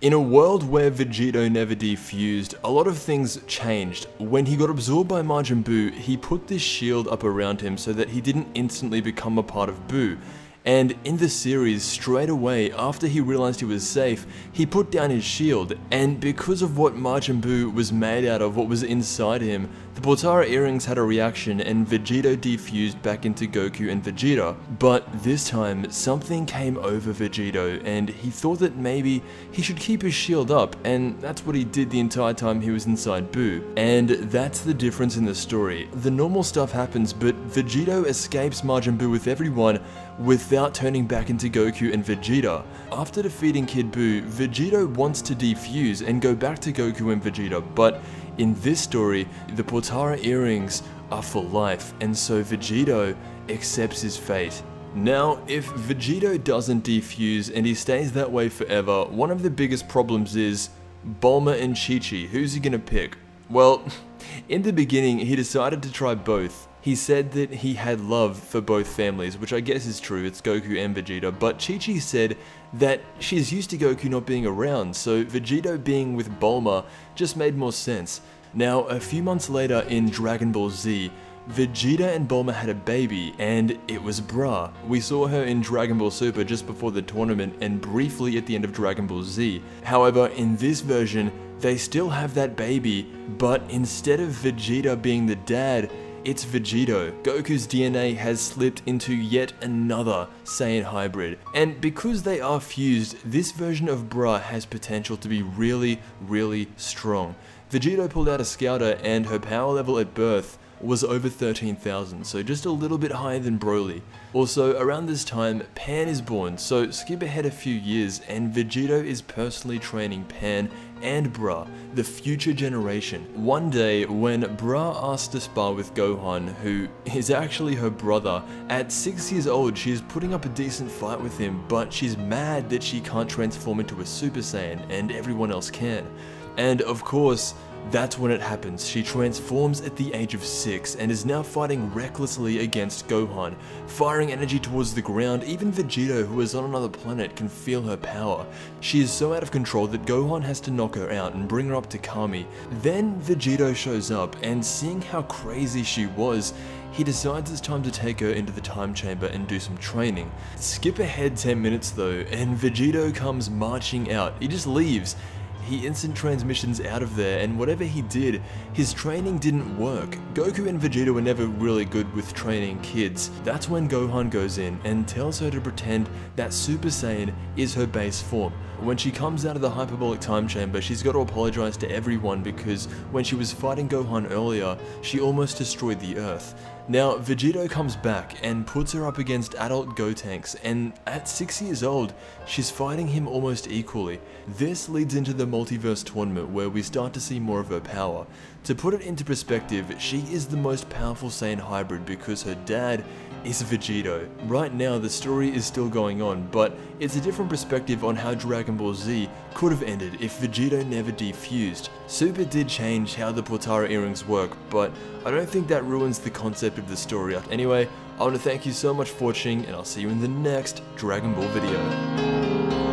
In a world where Vegito never defused, a lot of things changed. When he got absorbed by Majin Buu, he put this shield up around him so that he didn't instantly become a part of Buu. And in the series, straight away, after he realized he was safe, he put down his shield, and because of what Majin Buu was made out of, what was inside him, the Potara earrings had a reaction and Vegito defused back into Goku and Vegeta. But this time, something came over Vegito, and he thought that maybe he should keep his shield up, and that's what he did the entire time he was inside Buu. And that's the difference in the story. The normal stuff happens, but Vegito escapes Majin Buu with everyone, without turning back into Goku and Vegeta. After defeating Kid Buu, Vegito wants to defuse and go back to Goku and Vegeta, but in this story, the Potara earrings are for life, and so Vegito accepts his fate. Now, if Vegito doesn't defuse and he stays that way forever, one of the biggest problems is Bulma and Chi-Chi. Who's he gonna pick? Well, in the beginning, he decided to try both. He said that he had love for both families, which I guess is true, it's Goku and Vegeta, but Chi-Chi said that she's used to Goku not being around, so Vegito being with Bulma just made more sense. Now, a few months later in Dragon Ball Z, Vegeta and Bulma had a baby, and it was Bra. We saw her in Dragon Ball Super just before the tournament and briefly at the end of Dragon Ball Z. However, in this version, they still have that baby, but instead of Vegeta being the dad, it's Vegito. Goku's DNA has slipped into yet another Saiyan hybrid, and because they are fused, this version of Bra has potential to be really, really strong. Vegito pulled out a scouter and her power level at birth was over 13,000, so just a little bit higher than Broly. Also, around this time, Pan is born, so skip ahead a few years and Vegito is personally training Pan and Bra, the future generation. One day, when Bra asks to spar with Gohan, who is actually her brother, at 6 years old she is putting up a decent fight with him, but she's mad that she can't transform into a Super Saiyan and everyone else can. And of course, that's when it happens. She transforms at the age of 6 and is now fighting recklessly against Gohan, firing energy towards the ground. Even Vegito, who is on another planet, can feel her power. She is so out of control that Gohan has to knock her out and bring her up to Kami. Then Vegito shows up, and seeing how crazy she was, he decides it's time to take her into the time chamber and do some training. Skip ahead 10 minutes though, and Vegito comes marching out. He just leaves. He instant transmissions out of there, and whatever he did, his training didn't work. Goku and Vegeta were never really good with training kids. That's when Gohan goes in and tells her to pretend that Super Saiyan is her base form. When she comes out of the hyperbolic time chamber, she's got to apologize to everyone because when she was fighting Gohan earlier, she almost destroyed the Earth. Now, Vegito comes back and puts her up against adult Gotenks, and at 6 years old, she's fighting him almost equally. This leads into the multiverse tournament where we start to see more of her power. To put it into perspective, she is the most powerful Saiyan hybrid because her dad is Vegito. Right now, the story is still going on, but it's a different perspective on how Dragon Ball Z could have ended if Vegito never defused. Super did change how the Potara earrings work, but I don't think that ruins the concept of the story. Anyway, I want to thank you so much for watching, and I'll see you in the next Dragon Ball video.